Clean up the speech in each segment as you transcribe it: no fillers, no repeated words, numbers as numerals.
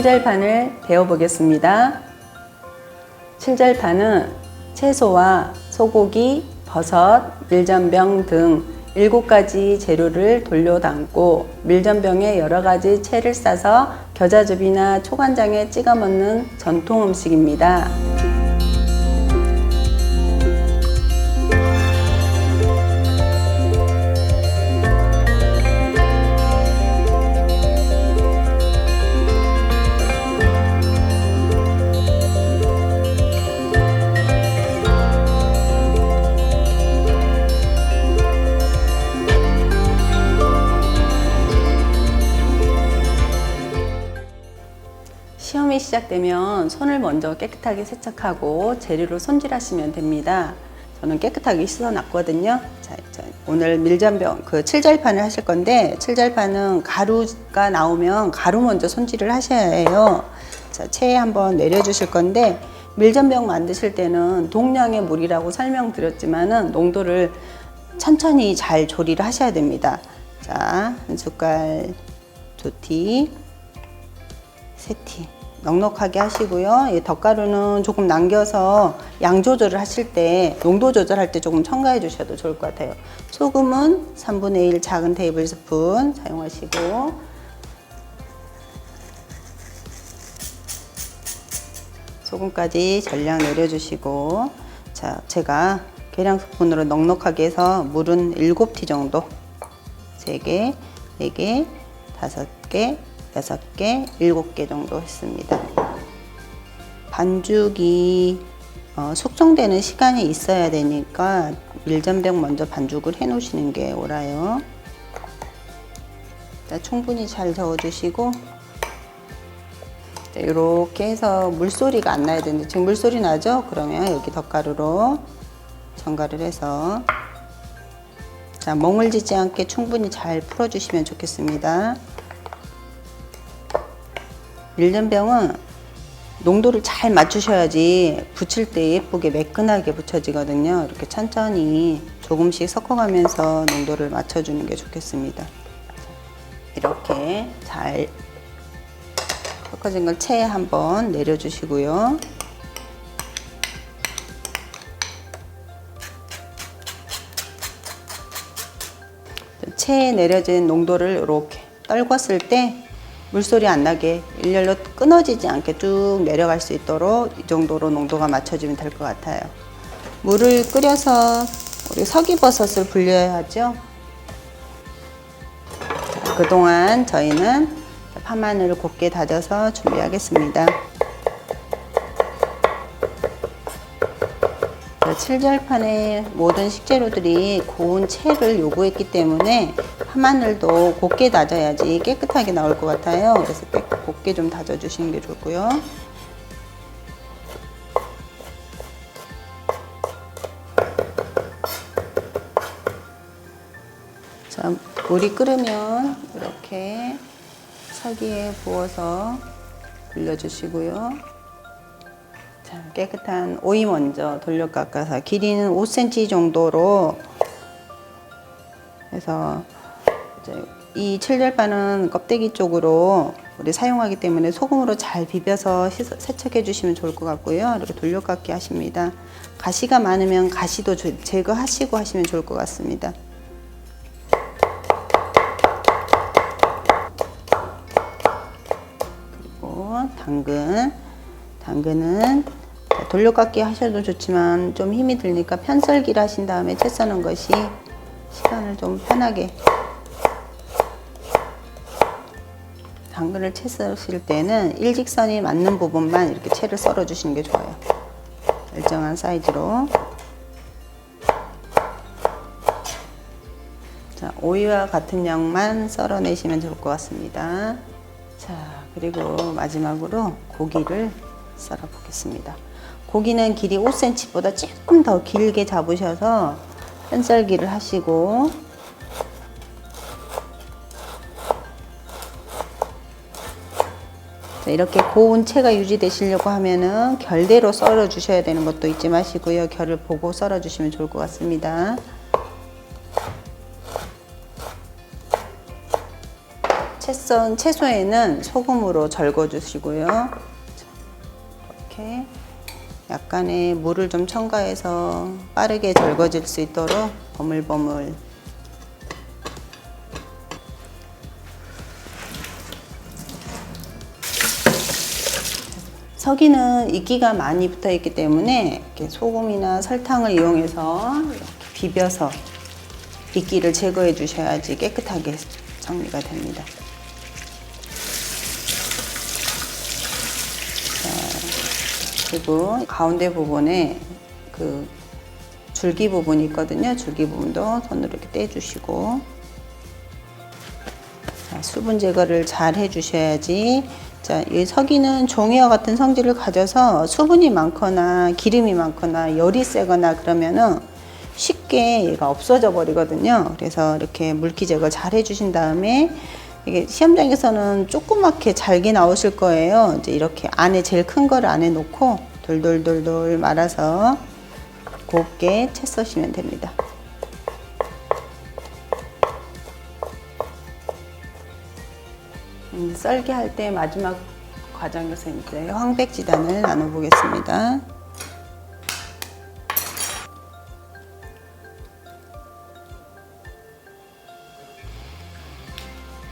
칠절판을 배워보겠습니다. 칠절판은 채소와 소고기, 버섯, 밀전병 등 7가지 재료를 돌려 담고 밀전병에 여러가지 채를 싸서 겨자즙이나 초간장에 찍어 먹는 전통 음식입니다. 시험이 시작되면 손을 먼저 깨끗하게 세척하고 재료로 손질하시면 됩니다. 저는 깨끗하게 씻어 놨거든요. 자, 오늘 밀전병 칠절판을 하실 건데, 칠절판은 가루가 나오면 가루 먼저 손질을 하셔야 해요. 자, 체에 한번 내려 주실 건데, 밀전병 만드실 때는 동량의 물이라고 설명드렸지만은 농도를 천천히 잘 조리를 하셔야 됩니다. 자, 한 숟갈, 2티, 3티 넉넉하게 하시고요. 이 덧가루는 조금 남겨서 양 조절을 하실 때, 농도 조절할 때 조금 첨가해 주셔도 좋을 것 같아요. 소금은 3분의 1 작은 테이블 스푼 사용하시고, 소금까지 전량 내려주시고, 자, 제가 계량 스푼으로 넉넉하게 해서 물은 7티 정도, 3개, 4개, 5개, 6개, 7개 정도 했습니다. 반죽이 숙성되는 시간이 있어야 되니까 밀전병 먼저 반죽을 해 놓으시는 게 옳아요. 충분히 잘 저어주시고, 이렇게 해서 물소리가 안 나야 되는데 지금 물소리 나죠? 그러면 여기 덧가루로 첨가를 해서, 자, 멍을 지지 않게 충분히 잘 풀어주시면 좋겠습니다. 밀전병은 농도를 잘 맞추셔야지 붙일 때 예쁘게 매끈하게 붙여지거든요. 이렇게 천천히 조금씩 섞어가면서 농도를 맞춰주는 게 좋겠습니다. 이렇게 잘 섞어진 걸 체에 한번 내려주시고요. 체에 내려진 농도를 이렇게 떨궜을 때 물소리 안 나게 일렬로 끊어지지 않게 쭉 내려갈 수 있도록 이 정도로 농도가 맞춰지면 될 것 같아요. 물을 끓여서 우리 서기버섯을 불려야 하죠. 자, 그동안 저희는 파마늘을 곱게 다져서 준비하겠습니다. 칠절판의 모든 식재료들이 고운 채를 요구했기 때문에 파마늘도 곱게 다져야지 깨끗하게 나올 것 같아요. 그래서 곱게 좀 다져 주시는 게 좋고요. 자, 물이 끓으면 이렇게 서기에 부어서 불려주시고요. 깨끗한 오이 먼저 돌려 깎아서 길이는 5cm 정도로 해서, 이 칠절판은 껍데기 쪽으로 우리 사용하기 때문에 소금으로 잘 비벼서 세척해 주시면 좋을 것 같고요. 이렇게 돌려 깎기 하십니다. 가시가 많으면 가시도 제거하시고 하시면 좋을 것 같습니다. 그리고 당근은 돌려깎기 하셔도 좋지만 좀 힘이 들니까 편썰기를 하신 다음에 채 써는 것이 시간을 좀 편하게, 당근을 채 쓰실 때는 일직선이 맞는 부분만 이렇게 채를 썰어 주시는 게 좋아요. 일정한 사이즈로. 자, 오이와 같은 양만 썰어 내시면 좋을 것 같습니다. 자, 그리고 마지막으로 고기를 썰어 보겠습니다. 고기는 길이 5cm보다 조금 더 길게 잡으셔서 편썰기를 하시고, 이렇게 고운 채가 유지되시려고 하면은 결대로 썰어 주셔야 되는 것도 잊지 마시고요. 결을 보고 썰어 주시면 좋을 것 같습니다. 채썬 채소에는 소금으로 절거 주시고요. 이렇게 약간의 물을 좀 첨가해서 빠르게 절거질 수 있도록 버물버물. 서기는 이끼가 많이 붙어 있기 때문에 이렇게 소금이나 설탕을 이용해서 이렇게 비벼서 이끼를 제거해 주셔야지 깨끗하게 정리가 됩니다. 자, 그리고 가운데 부분에 그 줄기 부분이 있거든요. 줄기 부분도 손으로 이렇게 떼주시고, 자, 수분 제거를 잘 해주셔야지. 자, 이 서기는 종이와 같은 성질을 가져서 수분이 많거나 기름이 많거나 열이 세거나 그러면은 쉽게 얘가 없어져 버리거든요. 그래서 이렇게 물기 제거 잘 해주신 다음에, 이게 시험장에서는 조그맣게 잘게 나오실 거예요. 이제 이렇게 안에 제일 큰 거를 안에 놓고 돌돌돌돌 말아서 곱게 채 써시면 됩니다. 썰기 할 때 마지막 과정에서 이제 황백지단을 나눠 보겠습니다.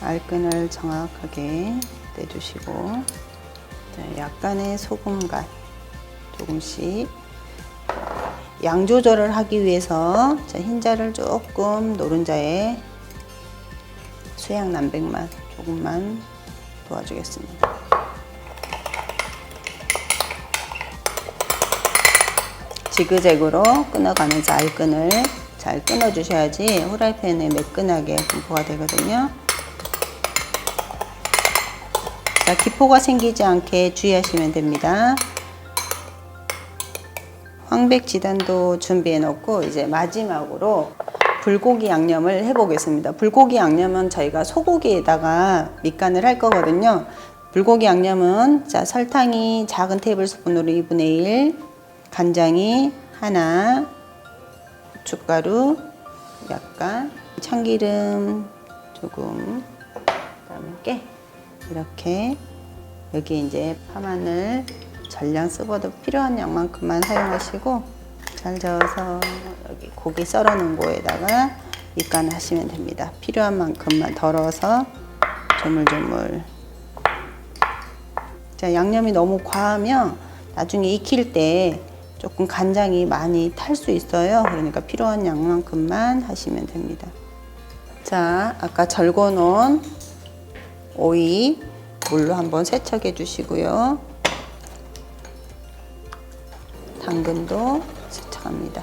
알끈을 정확하게 내주시고, 약간의 소금간 조금씩, 양 조절을 하기 위해서 흰자를 조금, 노른자에 수양 남백만 조금만 도와주겠습니다. 지그재그로 끊어가면서 알끈을 잘 끊어주셔야지 후라이팬에 매끈하게 분포가 되거든요. 자, 기포가 생기지 않게 주의하시면 됩니다. 황백지단도 준비해 놓고 이제 마지막으로 불고기 양념을 해 보겠습니다. 불고기 양념은 저희가 소고기에다가 밑간을 할 거거든요. 불고기 양념은 자, 설탕이 작은 테이블스푼으로 2분의 1, 간장이 하나, 고춧가루 약간, 참기름 조금, 그다음에 깨, 이렇게 여기 이제 파마늘 전량 씹어도 필요한 양만큼만 사용하시고, 잘 저어서 여기 고기 썰어 놓은 거에다가 밑간을 하시면 됩니다. 필요한 만큼만 덜어서 조물조물. 자, 양념이 너무 과하면 나중에 익힐 때 조금 간장이 많이 탈 수 있어요. 그러니까 필요한 양만큼만 하시면 됩니다. 자, 아까 절거 놓은 오이 물로 한번 세척해 주시고요. 당근도 세척합니다.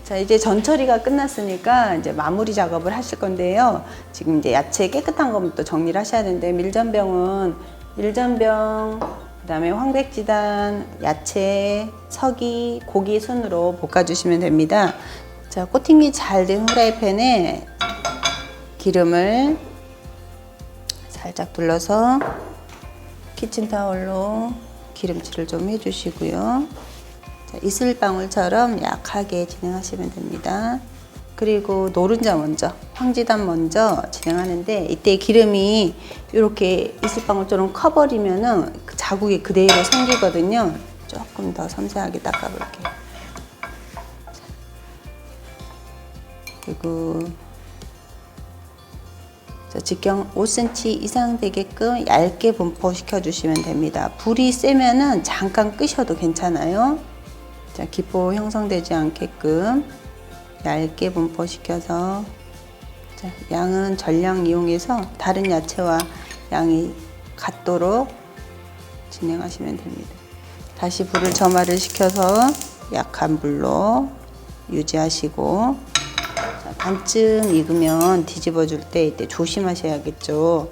자, 이제 전 처리가 끝났으니까 이제 마무리 작업을 하실 건데요. 지금 이제 야채 깨끗한 것부터 정리를 하셔야 되는데, 밀전병은 밀전병, 그다음에 황백지단, 야채, 서기, 고기 순으로 볶아주시면 됩니다. 자, 코팅이 잘 된 후라이팬에 기름을 살짝 둘러서 키친타올로 기름칠을 좀 해주시고요. 자, 이슬방울처럼 약하게 진행하시면 됩니다. 그리고 노른자 먼저, 황지단 먼저 진행하는데, 이때 기름이 이렇게 이슬방울처럼 커버리면은 그 자국이 그대로 생기거든요. 조금 더 섬세하게 닦아볼게요. 그리고 직경 5cm 이상 되게끔 얇게 분포시켜 주시면 됩니다. 불이 세면은 잠깐 끄셔도 괜찮아요. 자, 기포 형성되지 않게끔 얇게 분포시켜서, 자, 양은 전량 이용해서 다른 야채와 양이 같도록 진행하시면 됩니다. 다시 불을 점화를 시켜서 약한 불로 유지하시고, 자, 반쯤 익으면 뒤집어 줄 때 이때 조심하셔야겠죠.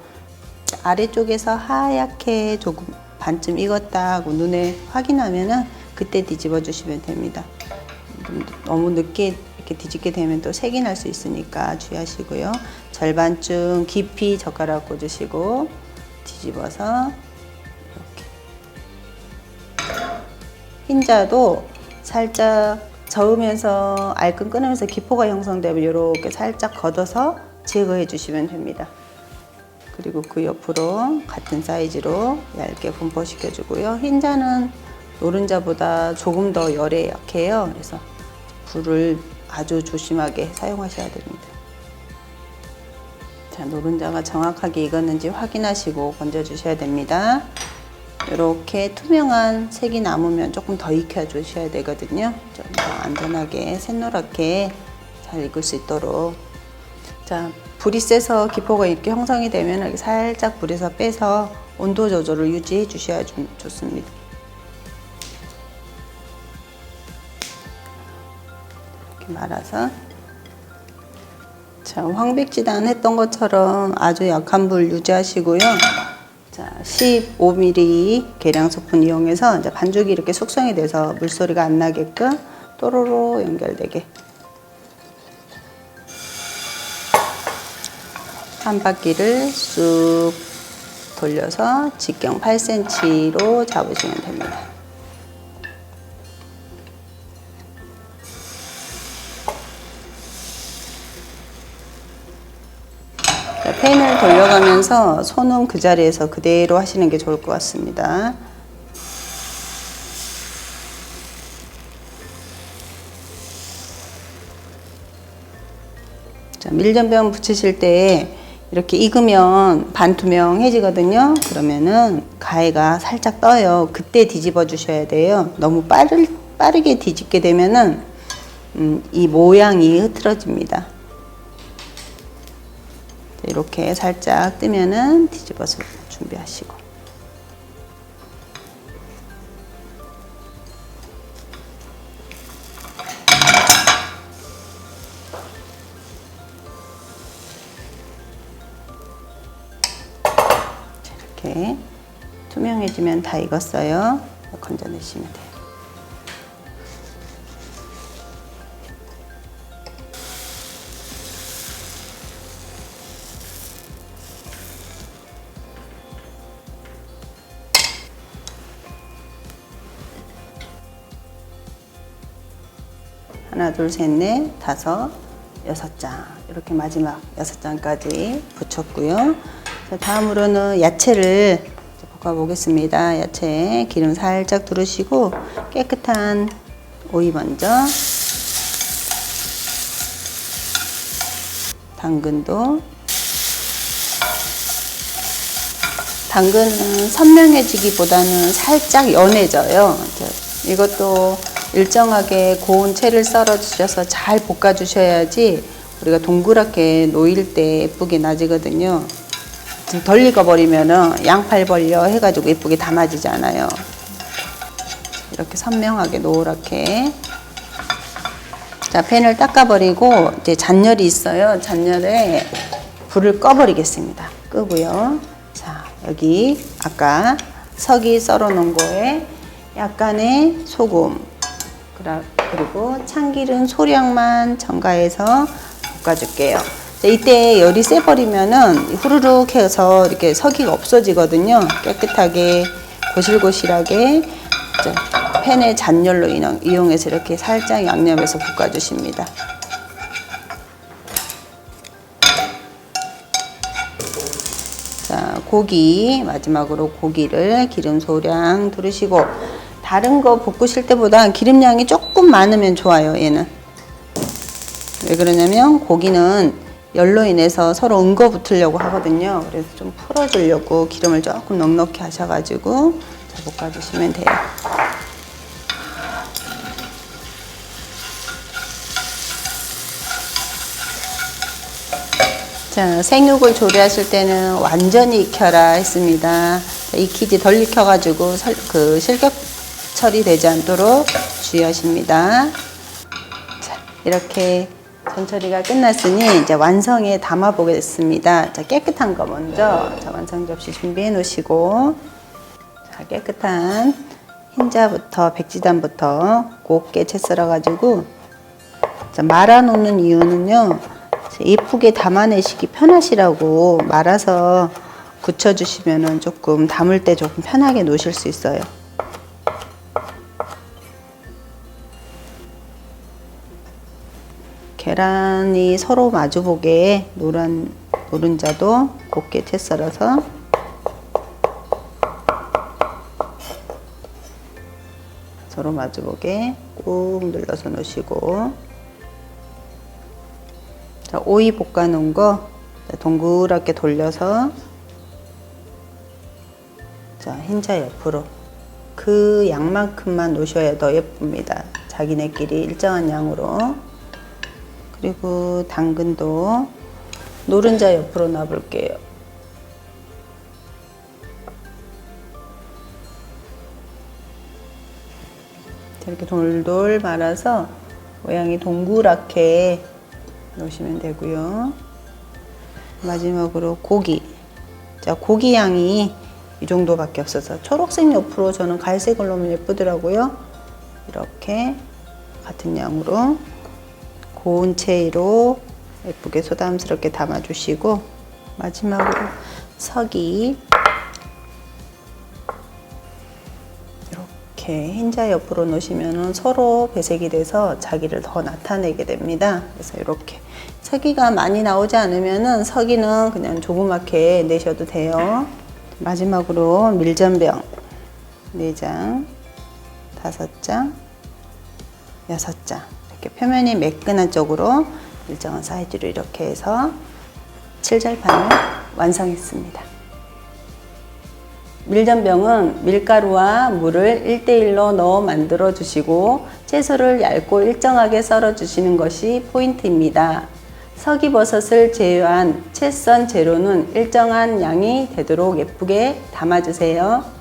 아래쪽에서 하얗게 조금 반쯤 익었다 하고 눈에 확인하면은 그때 뒤집어 주시면 됩니다. 너무 늦게 이렇게 뒤집게 되면 또 색이 날 수 있으니까 주의하시고요. 절반쯤 깊이 젓가락 꽂으시고 뒤집어서 이렇게 흰자도 살짝 저으면서 알끈 끊으면서 기포가 형성되면 이렇게 살짝 걷어서 제거해 주시면 됩니다. 그리고 그 옆으로 같은 사이즈로 얇게 분포시켜 주고요. 흰자는 노른자보다 조금 더 열에 약해요. 그래서 불을 아주 조심하게 사용하셔야 됩니다. 자, 노른자가 정확하게 익었는지 확인하시고 건져 주셔야 됩니다. 이렇게 투명한 색이 남으면 조금 더 익혀 주셔야 되거든요. 좀 더 안전하게 샛노랗게 잘 익을 수 있도록. 자, 불이 세서 기포가 이렇게 형성이 되면 이렇게 살짝 불에서 빼서 온도 조절을 유지해 주셔야 좋습니다. 이렇게 말아서. 자, 황백지단 했던 것처럼 아주 약한 불 유지하시고요. 자, 15mm 계량 소품 이용해서 이제 반죽이 이렇게 숙성이 돼서 물소리가 안 나게끔 또로로 연결되게 한 바퀴를 쑥 돌려서 직경 8cm로 잡으시면 됩니다. 자, 팬을 돌려가면서 손은 그 자리에서 그대로 하시는 게 좋을 것 같습니다. 자, 밀전병 붙이실 때 이렇게 익으면 반투명해지거든요. 그러면은 가해가 살짝 떠요. 그때 뒤집어 주셔야 돼요. 너무 빠르게 뒤집게 되면은 이 모양이 흐트러집니다. 이렇게 살짝 뜨면은 뒤집어서 준비하시고. 이렇게 투명해지면 다 익었어요. 건져내시면 돼요. 하나, 둘, 셋, 넷, 다섯, 6장. 이렇게 마지막 6장까지 붙였고요. 자, 다음으로는 야채를 볶아 보겠습니다. 야채 기름 살짝 두르시고 깨끗한 오이 먼저, 당근도. 당근은 선명해지기보다는 살짝 연해져요. 이것도 일정하게 고운 채를 썰어 주셔서 잘 볶아 주셔야지 우리가 동그랗게 놓일 때 예쁘게 나지거든요. 덜 익어버리면은 양팔 벌려 해가지고 예쁘게 담아지지 않아요. 이렇게 선명하게 노랗게. 자, 팬을 닦아버리고 이제 잔열이 있어요. 잔열에 불을 꺼버리겠습니다. 끄고요. 자, 여기 아까 석이 썰어 놓은 거에 약간의 소금 그리고 참기름 소량만 첨가해서 볶아줄게요. 이때 열이 세버리면은 후루룩 해서 이렇게 석이가 없어지거든요. 깨끗하게 고실고실하게 팬의 잔열로 이용해서 이렇게 살짝 양념해서 볶아주십니다. 자, 고기 마지막으로 고기를 기름 소량 두르시고 다른 거 볶으실 때보다 기름량이 조금 많으면 좋아요. 얘는 왜 그러냐면 고기는 열로 인해서 서로 응거 붙으려고 하거든요. 그래서 좀 풀어주려고 기름을 조금 넉넉히 하셔가지고 볶아주시면 돼요. 자, 생육을 조리하실 때는 완전히 익혀라 했습니다. 익히지 덜 익혀가지고 실격 처리되지 않도록 주의하십니다. 자, 이렇게 전처리가 끝났으니 이제 완성에 담아 보겠습니다. 자, 깨끗한 거 먼저 완성 접시 준비해 놓으시고, 자, 깨끗한 흰자부터 백지단부터 곱게 채 썰어 가지고 말아 놓는 이유는요, 예쁘게 담아내시기 편하시라고 말아서 굳혀 주시면은 조금 담을 때 조금 편하게 놓으실 수 있어요. 계란이 서로 마주보게 노른자도 곱게 채 썰어서 서로 마주보게 꾹 눌러서 놓으시고, 자, 오이 볶아 놓은 거 동그랗게 돌려서, 자, 흰자 옆으로 그 양만큼만 놓으셔야 더 예쁩니다. 자기네끼리 일정한 양으로. 그리고 당근도 노른자 옆으로 놔볼게요. 이렇게 돌돌 말아서 모양이 동그랗게 놓으시면 되고요. 마지막으로 고기. 자, 고기 양이 이 정도밖에 없어서 초록색 옆으로 저는 갈색을 넣으면 예쁘더라고요. 이렇게 같은 양으로 고운 채로 예쁘게 소담스럽게 담아주시고, 마지막으로 서기 이렇게 흰자 옆으로 놓으시면 서로 배색이 돼서 자기를 더 나타내게 됩니다. 그래서 이렇게 서기가 많이 나오지 않으면 서기는 그냥 조그맣게 내셔도 돼요. 마지막으로 밀전병 4장, 5장, 6장 이렇게 표면이 매끈한 쪽으로 일정한 사이즈로 이렇게 해서 칠절판을 완성했습니다. 밀전병은 밀가루와 물을 1:1로 넣어 만들어 주시고 채소를 얇고 일정하게 썰어 주시는 것이 포인트입니다. 서기버섯을 제외한 채 썬 재료는 일정한 양이 되도록 예쁘게 담아주세요.